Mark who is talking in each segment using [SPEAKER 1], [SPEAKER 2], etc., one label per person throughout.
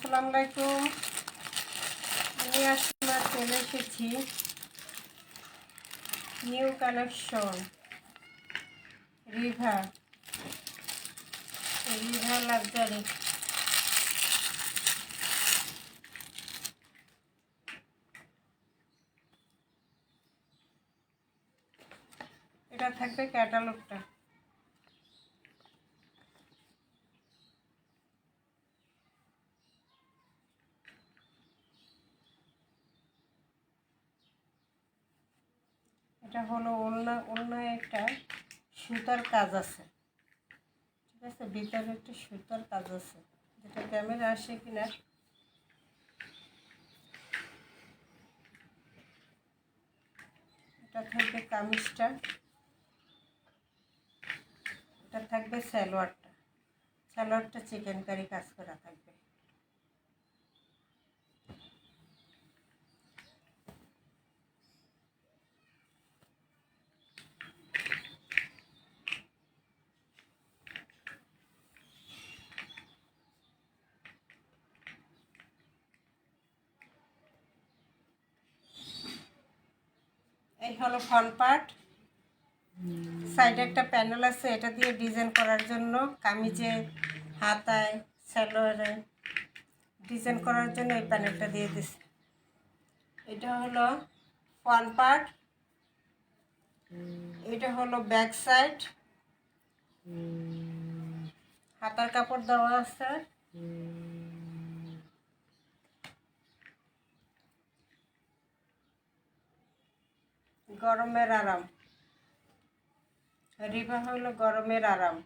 [SPEAKER 1] আসসালামু আলাইকুম। আমি আসমা চলে এসেছি নিউ কালেকশন রিভা লাক্সারি। এটা থাকবে ক্যাটালগটা। এটা হলো ওড়নায় একটা সুতার কাজ আছে, ঠিক আছে। ভিতরে একটা সুতার কাজ আছে, যেটা ক্যামেরা আসে কিনা। এটা থাকবে কামিজটা, এটা থাকবে সালোয়ারটা চিকেন কারি কাজ করা থাকবে। এই হলো ফ্রন্ট পার্ট। সাইডে একটা প্যানেল আছে, এটা দিয়ে ডিজাইন করার জন্য, কামিজে, হাতায়, সালোয়ারে ডিজাইন করার জন্য এই প্যানেলটা দিয়ে দিছে। এটা হলো ফ্রন্ট পার্ট, এটা হলো ব্যাক সাইড। হাতার কাপড় দেওয়া আছে। গরমের আরাম, রিভা হলো গরমের আরাম।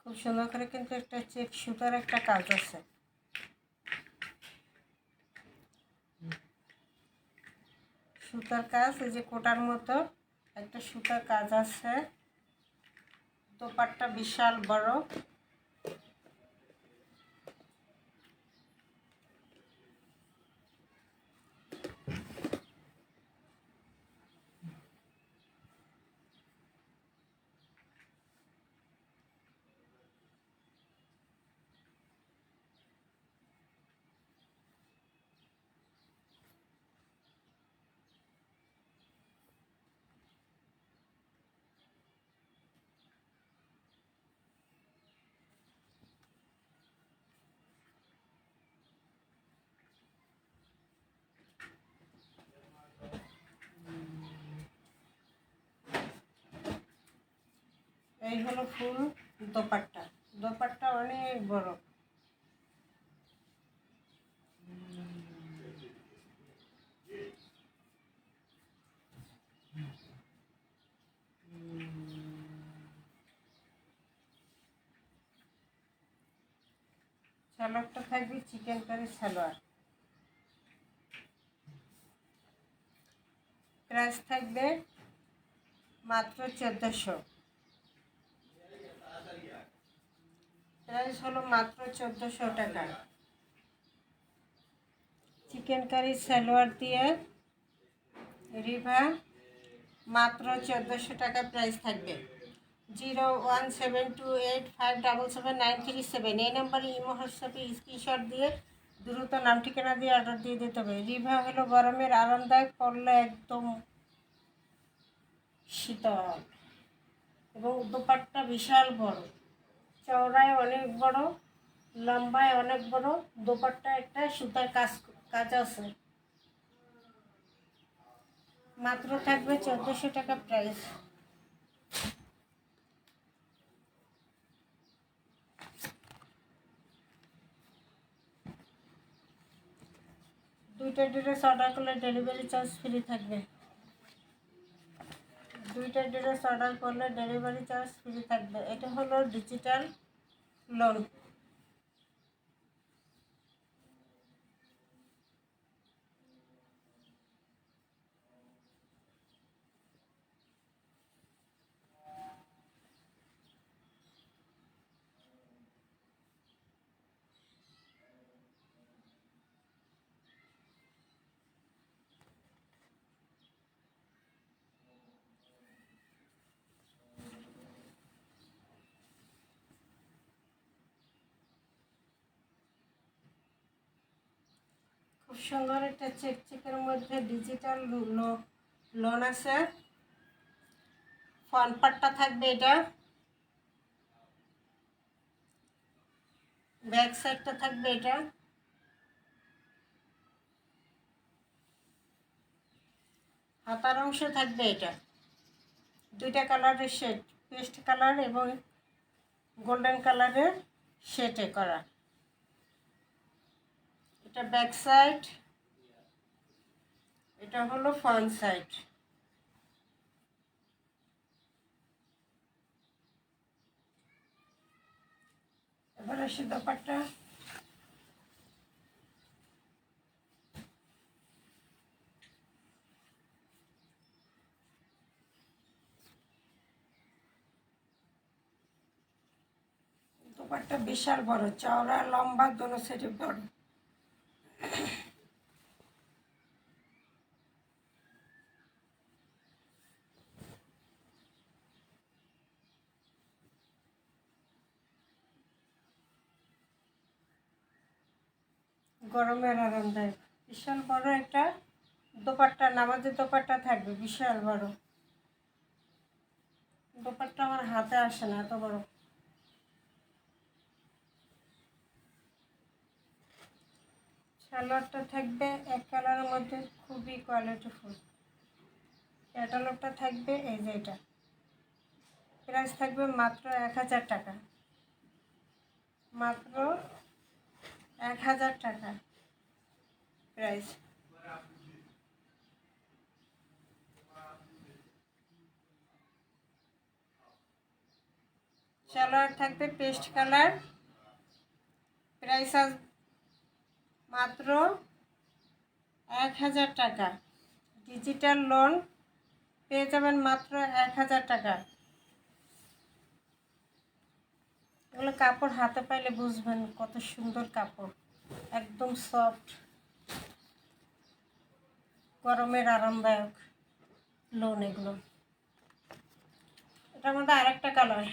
[SPEAKER 1] খুব সুন্দর করে কিন্তু একটা চেক সুতার একটা কাজ আছে। সুতার কাজ, এই যে কোটার মতো একটা সুতার কাজ আছে। দোপাট্টা বিশাল বড়। এই হলো ফুল দোপাট্টা। দোপাট্টা অনেক বড়। সালোয়ারটা থাকবে চিকেন কারি সালোয়ার। প্রাইস থাকবে মাত্র 1400। প্রাইস হলো মাত্র 1400 টাকা। চিকেন কারি সালোয়ার দিয়ে রিভা মাত্র 1400 টাকা প্রাইস থাকবে। 017285777937 এই নম্বরে ইমো হোয়াটসঅ্যাপে স্ক্রিনশট দিয়ে দ্রুত নাম ঠিকানা দিয়ে অর্ডার দিয়ে দিতে হবে। রিভা হলো গরমের আরামদায়ক, পরলে একদম শীতল, এবং দোপাট্টা বিশাল বড়, চওড়ায় অনেক বড়, লম্বায় অনেক বড়। দোপাট্টা একটা সুতার কাজ আছে। মাত্র থাকবে 1400 টাকা প্রাইস। দুইটা ড্রেস অর্ডার করলে ডেলিভারি চার্জ ফ্রি থাকবে। দুইটা ড্রেস অর্ডার করলে ডেলিভারি চার্জ ফ্রি থাকবে। এটা হলো ডিজিটাল লোন। সুন্দর একটা চেকচেকের মধ্যে ডিজিটাল লোন আছে। ফ্রন্ট পার্টটা থাকবে এটা, ব্যাক সাইডটা থাকবে এটা, হাতার অংশ থাকবে এটা। দুইটা কালারের শেড, পেস্ট কালার এবং গোল্ডেন কালারের শেডে করা। এটা ব্যাক সাইড, এটা হলো ফ্রন্ট সাইড। এবার আসি দোপাট্টা। দোপাট্টা বিশাল বড়, চওড়া লম্বা দোনো সাইডে বড়। গরমের আরামদায়ক, বিশাল বড় একটা দোপাট্টা, নামাজের দোপাট্টা থাকবে বিশাল বড়। দোপাট্টা আমার হাতে আসে না এত বড়। সালোয়ারটা থাকবে এক কালারের মধ্যে, খুবই কোয়ালিটিফুল। ক্যাটালগটা থাকবে এই যে এটা। প্রাইস থাকবে মাত্র 1000 টাকা, মাত্র 1000 টাকা প্রাইস। সালোয়ার থাকবে পেস্ট কালার, প্রাইস মাত্র 1000 টাকা। ডিজিটাল লোন পেয়ে যাবেন মাত্র 1000 টাকা। এগুলো কাপড় হাতে পাইলে বুঝবেন কত সুন্দর কাপড়, একদম সফট, গরমের আরামদায়ক লোন এগুলো। এটার মধ্যে আরেকটা কালার,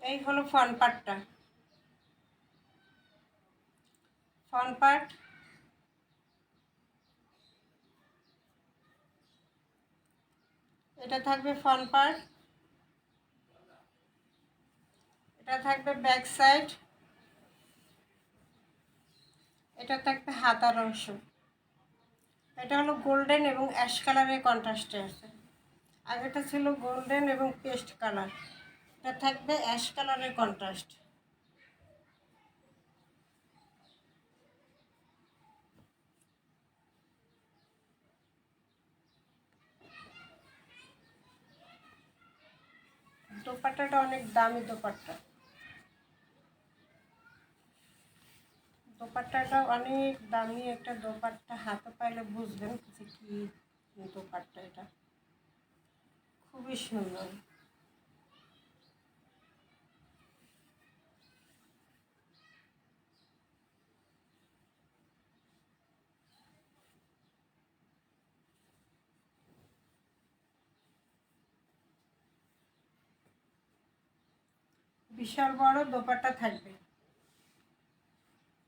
[SPEAKER 1] এই হলো ফ্রন্ট পার্টটা। ফ্রন্ট পার্ট, এটা থাকবে ফ্রন্ট পার্ট, এটা থাকবে ব্যাক সাইড, এটা থাকবে হাতার অংশ। এটা হলো গোল্ডেন এবং অ্যাশ কালারের কন্ট্রাস্টে আছে। আগেটা ছিল গোল্ডেন এবং পেস্ট কালার, এটা থাকবে অ্যাশ কালারের কন্ট্রাস্ট। দোপাট্টাটা অনেক দামি দোপাট্টা, দোপাট্টাটা অনেক দামি একটা দোপাট্টা, হাতে পাইলে বুঝবেন যে কি দোপাট্টা। এটা খুবই সুন্দর। বিশাল বড় দোপাট্টা থাকবে,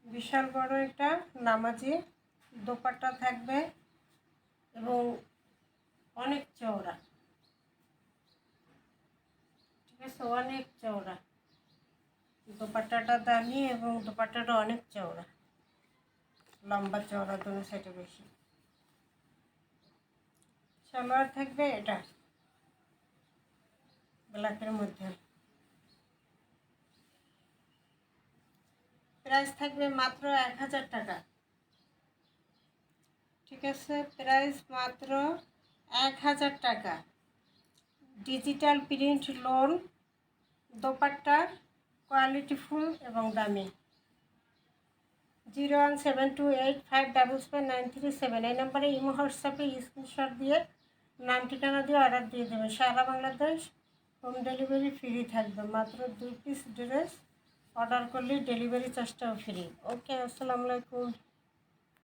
[SPEAKER 1] বিশাল বড় একটা নামাজি দোপাট্টা থাকবে এবং অনেক চওড়া, ঠিক আছে, অনেক চওড়া। দোপাট্টাটা দামি এবং দোপাট্টাটা অনেক চওড়া, লম্বা চওড়া দুটো সাইডে বেশি। সালোয়ার থাকবে এটা ব্ল্যাকের মধ্যে, প্রাইস থাকবে মাত্র 1000 টাকা, ঠিক আছে, প্রাইস মাত্র 1000 টাকা। ডিজিটাল প্রিন্ট লোন দোপাট্টা, কোয়ালিটিফুল এবং দামি। 01728579737 এই নম্বরে ইমো হোয়াটসঅ্যাপে স্ক্রিনশট দিয়ে নাম ঠিকানা দিয়ে অর্ডার দিয়ে দেবেন। সারা বাংলাদেশ হোম ডেলিভারি ফ্রি থাকবে। মাত্র 2 পিস ড্রেস অর্ডার করলেই ডেলিভারি চার্জটাও ফ্রি। ওকে, আসসালামু আলাইকুম।